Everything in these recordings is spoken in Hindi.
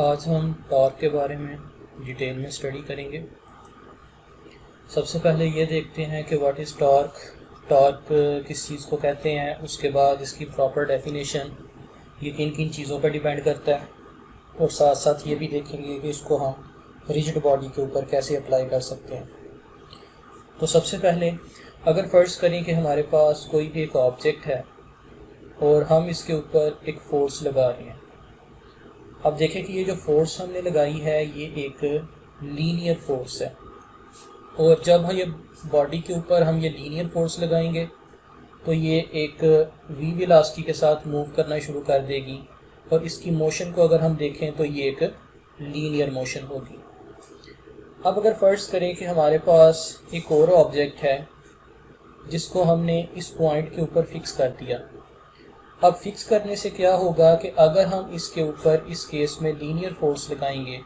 आज हम टॉर्क के बारे में डिटेल में स्टडी करेंगे। सबसे पहले ये देखते हैं कि व्हाट इज़ टॉर्क, टॉर्क किस चीज़ को कहते हैं, उसके बाद इसकी प्रॉपर डेफिनेशन, ये किन किन चीज़ों पर डिपेंड करता है, और साथ साथ ये भी देखेंगे कि इसको हम रिजिड बॉडी के ऊपर कैसे अप्लाई कर सकते हैं। तो सबसे पहले अगर फ़र्ज़ करें कि हमारे पास कोई भी एक ऑब्जेक्ट है और हम इसके ऊपर एक फ़ोर्स लगा रहे हैं। अब देखें कि ये जो फोर्स हमने लगाई है ये एक लीनियर फोर्स है, और जब ये बॉडी के ऊपर हम ये लीनियर फोर्स लगाएंगे तो ये एक वी वेलोसिटी के साथ मूव करना शुरू कर देगी, और इसकी मोशन को अगर हम देखें तो ये एक लीनियर मोशन होगी। अब अगर फ़र्ज़ करें कि हमारे पास एक और ऑब्जेक्ट है जिसको हमने इस पॉइंट के ऊपर फिक्स कर दिया। अब फिक्स करने से क्या होगा कि अगर हम इसके ऊपर इस केस में लीनियर फोर्स लगाएंगे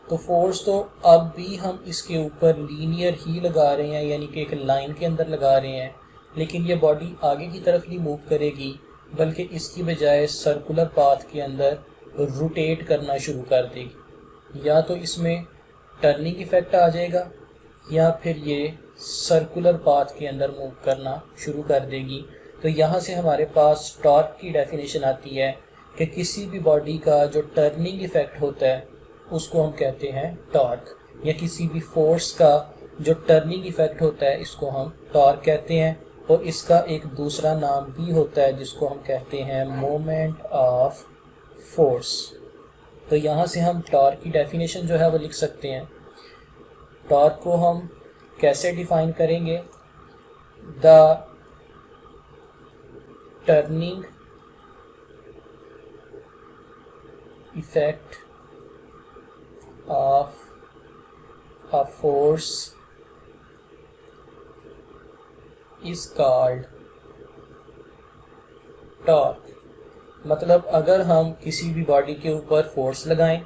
तो फोर्स तो अब भी हम इसके ऊपर लीनियर ही लगा रहे हैं, यानी कि एक लाइन के अंदर लगा रहे हैं, लेकिन ये बॉडी आगे की तरफ नहीं मूव करेगी बल्कि इसकी बजाय सर्कुलर पाथ के अंदर रोटेट करना शुरू कर देगी। या तो इसमें टर्निंग इफ़ेक्ट आ जाएगा या फिर ये सर्कुलर पाथ के अंदर मूव करना शुरू कर देगी। तो यहाँ से हमारे पास टॉर्क की डेफिनेशन आती है कि किसी भी बॉडी का जो टर्निंग इफ़ेक्ट होता है उसको हम कहते हैं टॉर्क, या किसी भी फोर्स का जो टर्निंग इफ़ेक्ट होता है इसको हम टॉर्क कहते हैं। और इसका एक दूसरा नाम भी होता है जिसको हम कहते हैं मोमेंट ऑफ फोर्स। तो यहाँ से हम टॉर्क की डेफिनेशन जो है वो लिख सकते हैं। टॉर्क को हम कैसे डिफ़ाइन करेंगे? The turning effect of a force is called torque। मतलब अगर हम किसी भी बॉडी के ऊपर फोर्स लगाएं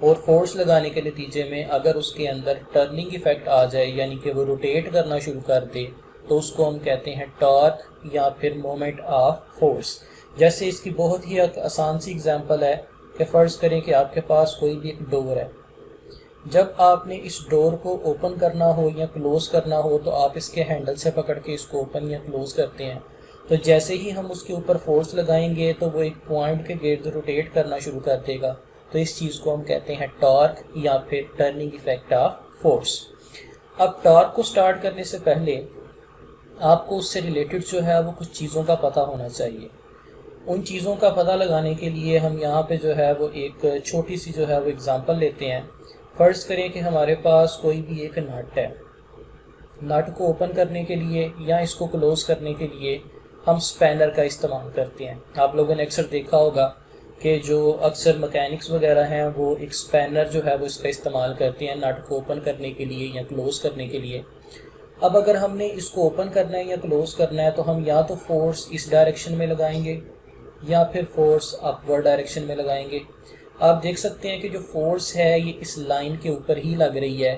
और फोर्स लगाने के नतीजे में अगर उसके अंदर टर्निंग इफ़ेक्ट आ जाए, यानी कि वो रोटेट करना शुरू कर दे, तो उसको हम कहते हैं टॉर्क या फिर मोमेंट ऑफ फोर्स। जैसे इसकी बहुत ही एक आसान सी एग्जांपल है कि फ़र्ज़ करें कि आपके पास कोई भी एक डोर है। जब आपने इस डोर को ओपन करना हो या क्लोज़ करना हो तो आप इसके हैंडल से पकड़ के इसको ओपन या क्लोज़ करते हैं। तो जैसे ही हम उसके ऊपर फोर्स लगाएंगे तो वो एक पॉइंट के गिर्द रोटेट करना शुरू कर देगा। तो इस चीज़ को हम कहते हैं टॉर्क या फिर टर्निंग इफ़ेक्ट ऑफ फोर्स। अब टॉर्क को स्टार्ट करने से पहले आपको उससे रिलेटेड जो है वो कुछ चीज़ों का पता होना चाहिए। उन चीज़ों का पता लगाने के लिए हम यहाँ पे जो है वो एक छोटी सी जो है वो एग्ज़ाम्पल लेते हैं। फ़र्ज़ करें कि हमारे पास कोई भी एक नट है। नट को ओपन करने के लिए या इसको क्लोज़ करने के लिए हम स्पैनर का इस्तेमाल करते हैं। आप लोगों ने अक्सर देखा होगा कि जो अक्सर मैकेनिक्स वगैरह हैं वो एक स्पैनर जो है वो इसका इस्तेमाल करते हैं नट को ओपन करने के लिए या क्लोज़ करने के लिए। अब अगर हमने इसको ओपन करना है या क्लोज़ करना है तो हम या तो फोर्स इस डायरेक्शन में लगाएंगे या फिर फोर्स अपवर्ड डायरेक्शन में लगाएंगे। आप देख सकते हैं कि जो फोर्स है ये इस लाइन के ऊपर ही लग रही है।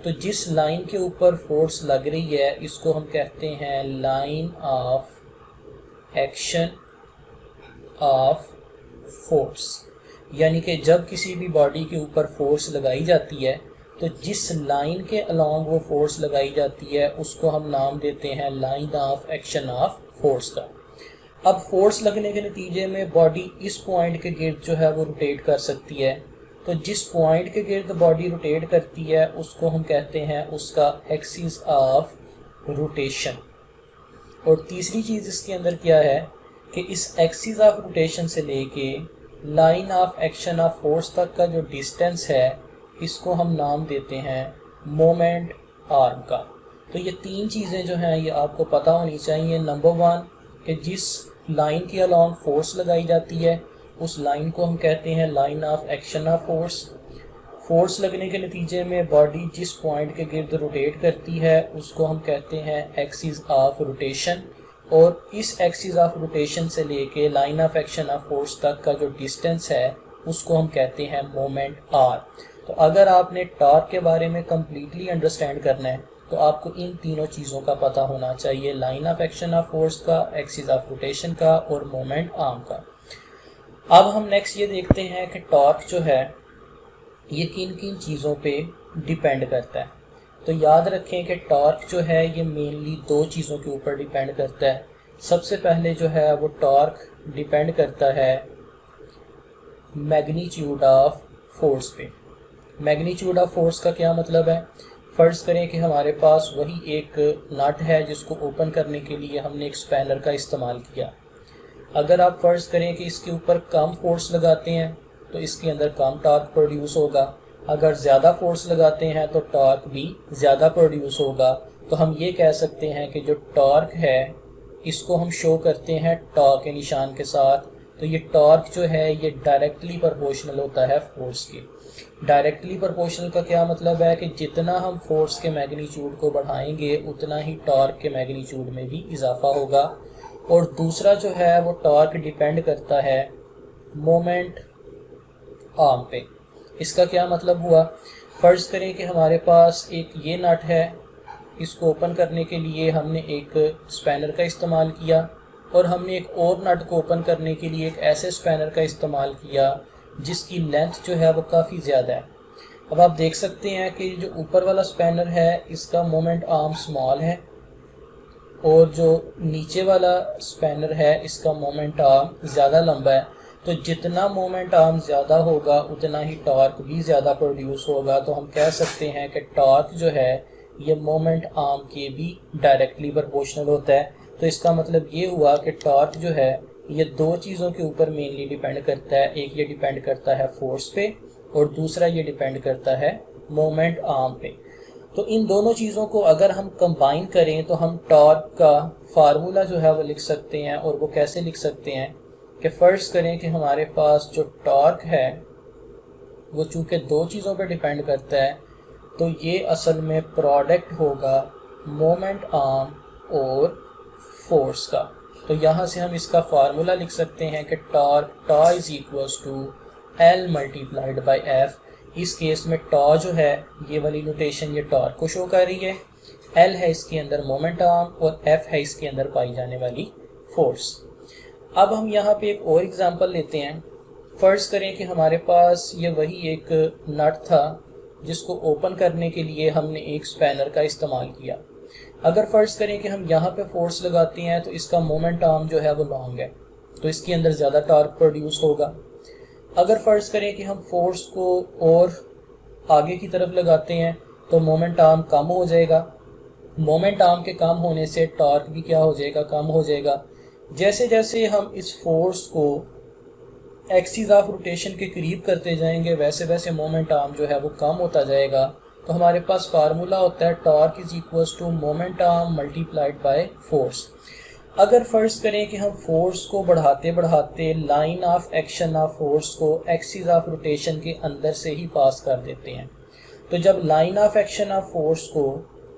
तो जिस लाइन के ऊपर फोर्स लग रही है इसको हम कहते हैं line of action of force. यानी कि जब किसी भी बॉडी के ऊपर फोर्स लगाई जाती है तो जिस लाइन के अलॉन्ग वो फोर्स लगाई जाती है उसको हम नाम देते हैं line of action of force का। अब फोर्स लगने के नतीजे में बॉडी इस पॉइंट के गिर्द जो है वो रोटेट कर सकती है। तो जिस पॉइंट के गिर्द बॉडी रोटेट करती है उसको हम कहते हैं उसका एक्सिस ऑफ रोटेशन। और तीसरी चीज़ इसके अंदर क्या है कि इस एक्सिस ऑफ रोटेशन से लेके line of action of force तक का जो डिस्टेंस है इसको हम नाम देते हैं मोमेंट आर्म का। तो ये तीन चीज़ें जो हैं ये आपको पता होनी चाहिए। नंबर वन कि जिस लाइन के अलॉन्ग फोर्स लगाई जाती है उस लाइन को हम कहते हैं line of action of force. Force लगने के नतीजे में बॉडी जिस पॉइंट के गिर्द रोटेट करती है उसको हम कहते हैं एक्सिस ऑफ रोटेशन। और इस एक्सिस ऑफ रोटेशन से लेके line of action of force तक का जो डिस्टेंस है उसको हम कहते हैं मोमेंट आर। तो अगर आपने टॉर्क के बारे में कम्प्लीटली अंडरस्टैंड करना है तो आपको इन तीनों चीज़ों का पता होना चाहिए, line of action of force का, एक्सिस ऑफ रोटेशन का और मोमेंट आर्म का। अब हम नेक्स्ट ये देखते हैं कि टॉर्क जो है ये किन किन चीज़ों पे डिपेंड करता है। तो याद रखें कि टॉर्क जो है ये मेनली दो चीज़ों के ऊपर डिपेंड करता है। सबसे पहले जो है वो टॉर्क डिपेंड करता है मैग्नीट्यूड ऑफ फोर्स पे। मैग्नीट्यूड ऑफ फोर्स का क्या मतलब है? फ़र्ज़ करें कि हमारे पास वही एक नट है जिसको ओपन करने के लिए हमने एक स्पैनर का इस्तेमाल किया। अगर आप फ़र्ज़ करें कि इसके ऊपर कम फोर्स लगाते हैं तो इसके अंदर कम टॉर्क प्रोड्यूस होगा, अगर ज़्यादा फोर्स लगाते हैं तो टॉर्क भी ज़्यादा प्रोड्यूस होगा। तो हम ये कह सकते हैं कि जो टॉर्क है इसको हम शो करते हैं टॉर्क के निशान के साथ। तो ये टॉर्क जो है ये डायरेक्टली प्रोपोर्शनल होता है फोर्स के। डायरेक्टली प्रोपोर्शनल का क्या मतलब है कि जितना हम फोर्स के मैग्नीट्यूड को बढ़ाएंगे उतना ही टॉर्क के मैग्नीट्यूड में भी इजाफा होगा। और दूसरा जो है वो टॉर्क डिपेंड करता है मोमेंट आर्म पे। इसका क्या मतलब हुआ? फ़र्ज़ करें कि हमारे पास एक ये नट है, इसको ओपन करने के लिए हमने एक स्पैनर का इस्तेमाल किया और हमने एक और नट को ओपन करने के लिए एक ऐसे स्पैनर का इस्तेमाल किया जिसकी लेंथ जो है वो काफ़ी ज़्यादा है। अब आप देख सकते हैं कि जो ऊपर वाला स्पैनर है इसका मोमेंट आर्म स्मॉल है और जो नीचे वाला स्पैनर है इसका मोमेंट आर्म ज़्यादा लंबा है। तो जितना मोमेंट आर्म ज़्यादा होगा उतना ही टॉर्क भी ज़्यादा प्रोड्यूस होगा। तो हम कह सकते हैं कि टॉर्क जो है ये मोमेंट आर्म के भी डायरेक्टली प्रोपोर्शनल होता है। तो इसका मतलब ये हुआ कि टॉर्क जो है ये दो चीज़ों के ऊपर मेनली डिपेंड करता है। एक ये डिपेंड करता है फोर्स पे और दूसरा ये डिपेंड करता है मोमेंट आर्म पे। तो इन दोनों चीज़ों को अगर हम कंबाइन करें तो हम टॉर्क का फार्मूला जो है वो लिख सकते हैं। और वो कैसे लिख सकते हैं कि फ़र्ज़ करें कि हमारे पास जो टॉर्क है वो चूँकि दो चीज़ों पर डिपेंड करता है तो ये असल में प्रोडक्ट होगा मोमेंट आर्म और फोर्स का। तो यहाँ से हम इसका फार्मूला लिख सकते हैं कि torque tau is equals to L multiplied by F. इस केस में टॉ जो है ये वाली नोटेशन ये टॉर्क को शो कर रही है, एल है इसके अंदर मोमेंट आर्म और एफ है इसके अंदर पाई जाने वाली फोर्स। अब हम यहाँ पे एक और एग्जांपल लेते हैं। फ़र्ज़ करें कि हमारे पास ये वही एक नट था जिसको ओपन करने के लिए हमने एक स्पैनर का इस्तेमाल किया। अगर फ़र्ज़ करें कि हम यहाँ पे फोर्स लगाते हैं तो इसका मोमेंट आर्म जो है वो लॉन्ग है तो इसके अंदर ज़्यादा टॉर्क प्रोड्यूस होगा। अगर फ़र्ज़ करें कि हम फोर्स को और आगे की तरफ लगाते हैं तो मोमेंट आर्म कम हो जाएगा। मोमेंट आर्म के कम होने से टॉर्क भी क्या हो जाएगा? कम हो जाएगा। जैसे जैसे हम इस फोर्स को एक्सिस ऑफ रोटेशन के करीब करते जाएंगे वैसे वैसे मोमेंट आर्म जो है वो कम होता जाएगा। तो हमारे पास फार्मूला होता है torque is equals to moment arm multiplied by force. अगर फ़र्ज़ करें कि हम फोर्स को बढ़ाते बढ़ाते line of action of force को एक्सिस ऑफ रोटेशन के अंदर से ही पास कर देते हैं तो जब line of action of force को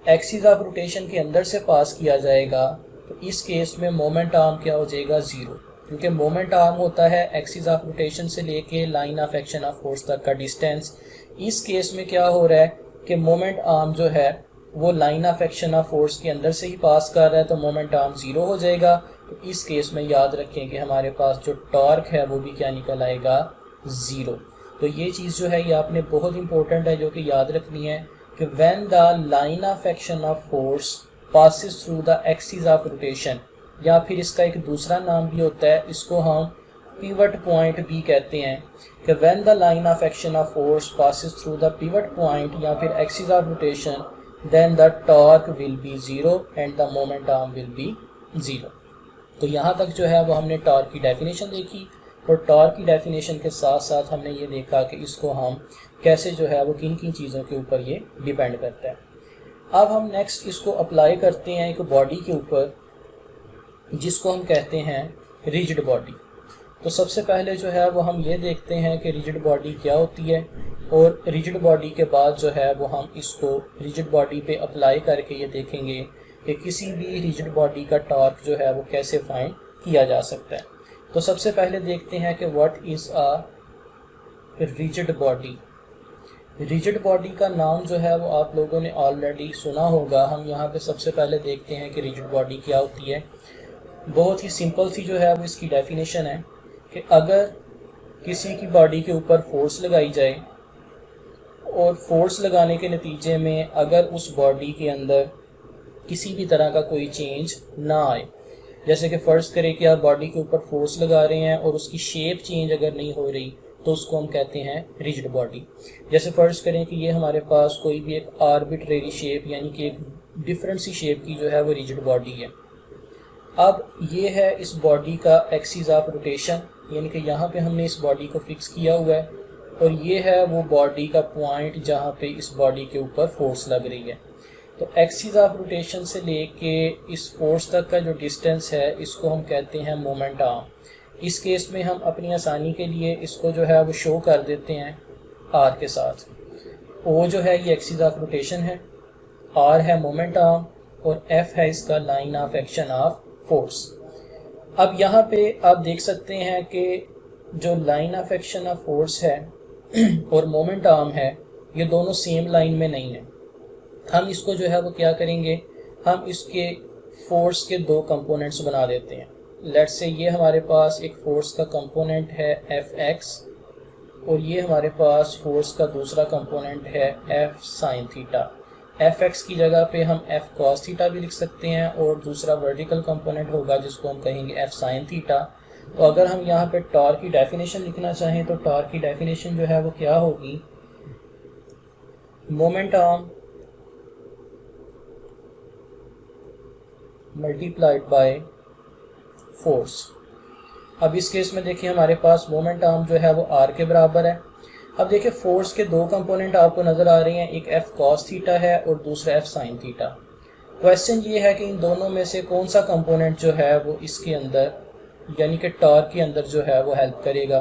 एक्सिस ऑफ रोटेशन के अंदर से पास किया जाएगा तो इस केस में मोमेंट आर्म क्या हो जाएगा? ज़ीरो। क्योंकि मोमेंट आर्म होता है एक्सिस ऑफ रोटेशन से लेके line of action of force तक का डिस्टेंस। इस केस में क्या हो रहा है कि मोमेंट आर्म जो है वो line of action of force के अंदर से ही पास कर रहा है तो मोमेंट आर्म ज़ीरो हो जाएगा। तो इस केस में याद रखें कि हमारे पास जो टॉर्क है वो भी क्या निकल आएगा? ज़ीरो। तो ये चीज़ जो है ये आपने बहुत इंपॉर्टेंट है जो कि याद रखनी है कि when the line of action of force passes through the axis of rotation, या फिर इसका एक दूसरा नाम भी होता है, इसको हम पिवट पॉइंट भी कहते हैं कि when the line of action of force passes through the pivot point या फिर axis of rotation then the torque will be zero and the moment arm will be zero. तो यहाँ तक जो है वो हमने टॉर्क की डेफिनेशन देखी और टॉर्क की डेफिनेशन के साथ साथ हमने ये देखा कि इसको हम कैसे जो है वो किन किन चीज़ों के ऊपर ये डिपेंड करता है। अब हम नेक्स्ट इसको अप्लाई करते हैं एक बॉडी के ऊपर जिसको हम कहते हैं रिजिड बॉडी। तो सबसे पहले जो है वो हम ये देखते हैं कि रिजिड बॉडी क्या होती है और रिजिड बॉडी के बाद जो है वो हम इसको रिजिड बॉडी पे अप्लाई करके ये देखेंगे कि किसी भी रिजिड बॉडी का टॉर्क जो है वो कैसे फाइंड किया जा सकता है। तो सबसे पहले देखते हैं कि what is a rigid body. Rigid body का नाम जो है वो आप लोगों ने ऑलरेडी सुना होगा। हम यहाँ पे सबसे पहले देखते हैं कि रिजिड बॉडी क्या होती है। बहुत ही सिंपल सी जो है वो इसकी डेफिनेशन है कि अगर किसी की बॉडी के ऊपर फोर्स लगाई जाए और फोर्स लगाने के नतीजे में अगर उस बॉडी के अंदर किसी भी तरह का कोई चेंज ना आए, जैसे कि फ़र्ज़ करें कि आप बॉडी के ऊपर फोर्स लगा रहे हैं और उसकी शेप चेंज अगर नहीं हो रही तो उसको हम कहते हैं रिजिड बॉडी। जैसे फ़र्ज़ करें कि ये हमारे पास कोई भी एक आर्बिट्रेरी शेप यानी कि एक डिफरेंट सी शेप की जो है वो रिजिड बॉडी है। अब ये है इस बॉडी का एक्सिस ऑफ रोटेशन, यानी कि यहाँ पे हमने इस बॉडी को फिक्स किया हुआ है और ये है वो बॉडी का पॉइंट जहाँ पे इस बॉडी के ऊपर फोर्स लग रही है। तो एक्सिस ऑफ रोटेशन से लेके इस फोर्स तक का जो डिस्टेंस है इसको हम कहते हैं मोमेंट आर्म। इस केस में हम अपनी आसानी के लिए इसको जो है वो शो कर देते हैं आर के साथ। ओ जो है ये एक्सिस ऑफ रोटेशन है, आर है मोमेंट आर्म और एफ है इसका line of action of force. अब यहाँ पे आप देख सकते हैं कि जो line of action of force है और मोमेंट आर्म है ये दोनों सेम लाइन में नहीं है। हम इसको जो है वो क्या करेंगे, हम इसके फोर्स के दो कंपोनेंट्स बना देते हैं। लेट्स से ये हमारे पास एक फोर्स का कंपोनेंट है एफ एक्स और ये हमारे पास फोर्स का दूसरा कंपोनेंट है F sine theta. F x की जगह पे हम एफ कॉस थीटा भी लिख सकते हैं और दूसरा वर्टिकल कंपोनेंट होगा जिसको हम कहेंगे एफ साइन थीटा। तो अगर हम यहाँ पे टॉर्क की डेफिनेशन लिखना चाहें तो टॉर्क की डेफिनेशन जो है वो क्या होगी, moment arm multiplied by force. अब इस केस में देखिए हमारे पास मोमेंट आर्म जो है वो आर के बराबर है। अब देखिए फोर्स के दो कंपोनेंट आपको नज़र आ रहे हैं, एक एफ कॉस थीटा है और दूसरा एफ साइन थीटा। क्वेश्चन ये है कि इन दोनों में से कौन सा कंपोनेंट जो है वो इसके अंदर यानी कि टॉर्क के अंदर जो है वो हेल्प करेगा।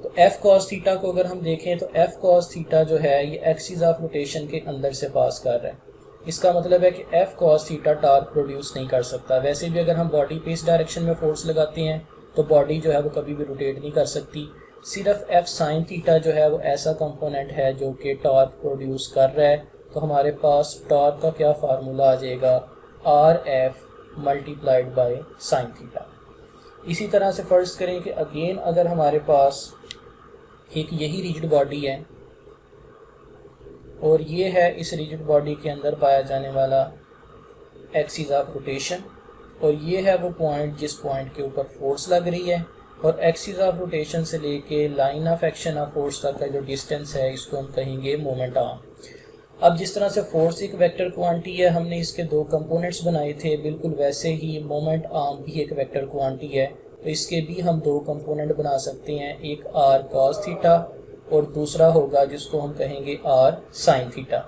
तो एफ कॉस थीटा को अगर हम देखें तो एफ कॉस थीटा जो है ये एक्सिस ऑफ रोटेशन के अंदर से पास कर रहा है। इसका मतलब है कि F cos theta torque produce नहीं कर सकता। वैसे भी अगर हम बॉडी पे इस डायरेक्शन में फोर्स लगाते हैं तो बॉडी जो है वो कभी भी रोटेट नहीं कर सकती। सिर्फ एफ साइन थीटा जो है वो ऐसा कंपोनेंट है जो कि टॉर्क प्रोड्यूस कर रहा है। तो हमारे पास टॉर्क का क्या फार्मूला आ जाएगा, R F multiplied by sine theta. इसी तरह से फ़र्ज़ करें कि अगेन अगर हमारे पास एक यही रिजिड बॉडी है और ये है इस रिजिड बॉडी के अंदर पाया जाने वाला एक्सिस ऑफ रोटेशन और ये है वो पॉइंट जिस पॉइंट के ऊपर फोर्स लग रही है और एक्सिस ऑफ रोटेशन से लेके line of action of force तक का जो डिस्टेंस है इसको हम कहेंगे मोमेंट आर्म। अब जिस तरह से फोर्स एक वेक्टर क्वांटिटी है, हमने इसके दो कंपोनेंट्स बनाए थे, बिल्कुल वैसे ही मोमेंट आर्म भी एक वेक्टर क्वांटिटी है। तो इसके भी हम दो कंपोनेंट बना सकते हैं, एक आर कॉस थीटा और दूसरा होगा जिसको हम कहेंगे आर साइन थीटा।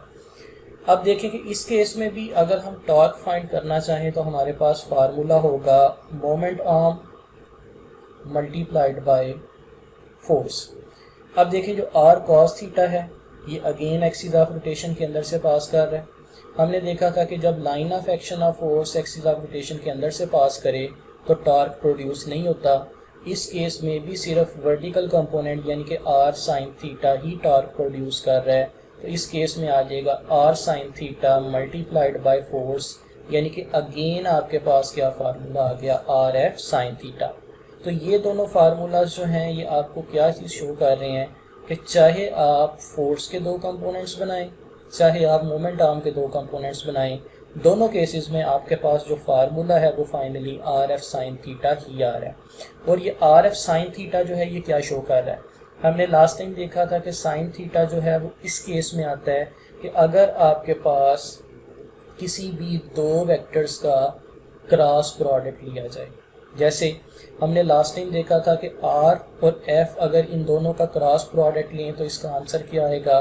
अब देखें कि इस केस में भी अगर हम टॉर्क फाइंड करना चाहें तो हमारे पास फार्मूला होगा moment arm multiplied by force. अब देखें जो आर कॉस थीटा है ये अगेन एक्सिस ऑफ रोटेशन के अंदर से पास कर रहा है। हमने देखा था कि जब line of action of force axis of rotation के अंदर से पास करे तो टॉर्क प्रोड्यूस नहीं होता। इस केस में भी सिर्फ वर्टिकल कंपोनेंट यानी कि आर साइन थीटा ही टॉर्क प्रोड्यूस कर रहा है। तो इस केस में आ जाएगा R sine theta multiplied by force, यानी कि अगेन आपके पास क्या फार्मूला आ गया, आर एफ साइन थीटा। तो ये दोनों फार्मूलाज जो हैं ये आपको क्या चीज़ शो कर रहे हैं कि चाहे आप फोर्स के दो कंपोनेंट्स बनाएं, चाहे आप मोमेंट आर्म के दो कंपोनेंट्स बनाएं, दोनों केसेस में आपके पास जो फार्मूला है वो finally R F sine theta ही आ रहा है। और ये आर एफ साइन थीटा जो है ये क्या शो कर रहा है, हमने लास्ट टाइम देखा था कि साइन थीटा जो है वो इस केस में आता है कि अगर आपके पास किसी भी दो वेक्टर्स का क्रॉस प्रोडक्ट लिया जाए। जैसे हमने लास्ट टाइम देखा था कि आर और एफ अगर इन दोनों का क्रॉस प्रोडक्ट लें तो इसका आंसर क्या आएगा,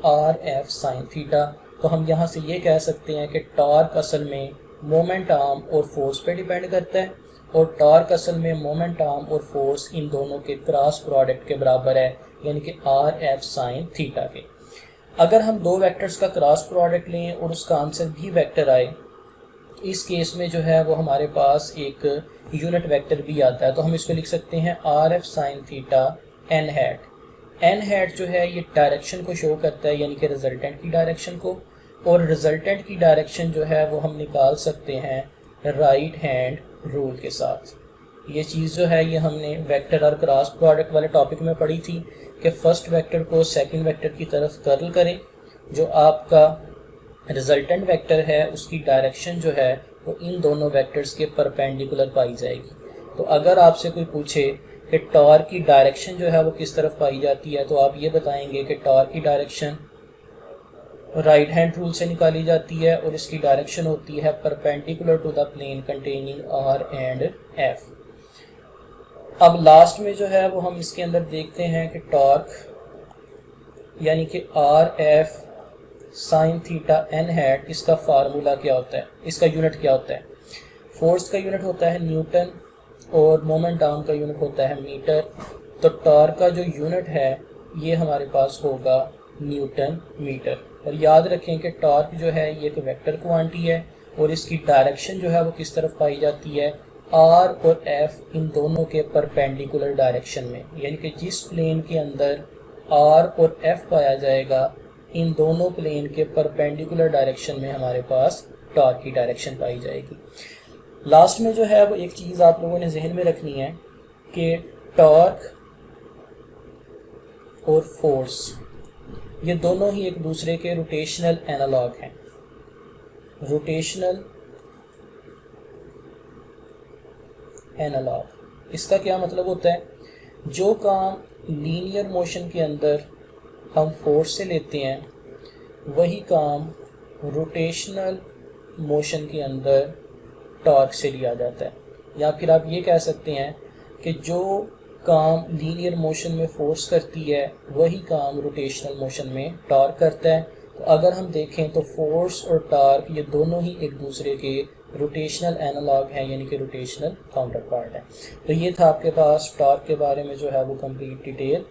आर एफ साइन थीटा। तो हम यहाँ से ये कह सकते हैं कि टॉर्क असल में मोमेंट आर्म और फोर्स पे डिपेंड करता है और टॉर्क असल में मोमेंट आर्म और फोर्स इन दोनों के क्रॉस प्रोडक्ट के बराबर है, यानी कि आर एफ साइन थीटा के। अगर हम दो वेक्टर्स का क्रॉस प्रोडक्ट लें और उसका आंसर भी वेक्टर आए, इस केस में जो है वो हमारे पास एक यूनिट वेक्टर भी आता है। तो हम इसको लिख सकते हैं R F sine theta N hat. N hat जो है ये डायरेक्शन को शो करता है, यानी कि रिजल्टेंट की डायरेक्शन को, और रिजल्टेंट की डायरेक्शन जो है वो हम निकाल सकते हैं राइट हैंड रूल के साथ। ये चीज़ जो है ये हमने वेक्टर और क्रॉस प्रोडक्ट वाले टॉपिक में पढ़ी थी कि फर्स्ट वेक्टर को सेकंड वेक्टर की तरफ कर्ल करें, जो आपका रिजल्टेंट वेक्टर है उसकी डायरेक्शन जो है वो इन दोनों वेक्टर्स के परपेंडिकुलर पाई जाएगी। तो अगर आपसे कोई पूछे कि टॉर्क की डायरेक्शन जो है वो किस तरफ पाई जाती है, तो आप ये बताएंगे कि टॉर्क की डायरेक्शन राइट हैंड रूल से निकाली जाती है और इसकी डायरेक्शन होती है perpendicular to the plane containing R and F. अब लास्ट में जो है वो हम इसके अंदर देखते हैं कि टॉर्क यानी कि R F sine theta N hat, इसका फार्मूला क्या होता है, इसका यूनिट क्या होता है। फोर्स का यूनिट होता है न्यूटन और मोमेंट आर्म का यूनिट होता है मीटर। तो टॉर्क का जो यूनिट है ये हमारे पास होगा न्यूटन मीटर। और याद रखें कि टॉर्क जो है ये एक वेक्टर क्वांटिटी है और इसकी डायरेक्शन जो है वो किस तरफ पाई जाती है, आर और एफ इन दोनों के परपेंडिकुलर डायरेक्शन में, यानी कि जिस प्लेन के अंदर आर और एफ पाया जाएगा इन दोनों प्लेन के परपेंडिकुलर डायरेक्शन में हमारे पास टॉर्क की डायरेक्शन पाई जाएगी। लास्ट में जो है वो एक चीज़ आप लोगों ने जहन में रखनी है कि टॉर्क और फोर्स ये दोनों ही एक दूसरे के रोटेशनल एनालॉग हैं। रोटेशनल एनालॉग, इसका क्या मतलब होता है, जो काम लीनियर मोशन के अंदर हम फोर्स से लेते हैं वही काम रोटेशनल मोशन के अंदर टॉर्क से लिया जाता है। या फिर आप ये कह सकते हैं कि जो काम लीनियर मोशन में फोर्स करती है वही काम रोटेशनल मोशन में टॉर्क करता है। तो अगर हम देखें तो फोर्स और टॉर्क ये दोनों ही एक दूसरे के रोटेशनल एनालॉग हैं, यानी कि रोटेशनल काउंटर पार्ट है। तो ये था आपके पास टॉर्क के बारे में जो है वो कंप्लीट डिटेल।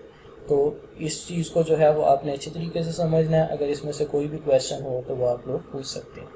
तो इस चीज़ को जो है वो आपने अच्छी तरीके से समझना है। अगर इसमें से कोई भी क्वेश्चन हो तो वो आप लोग पूछ सकते हैं।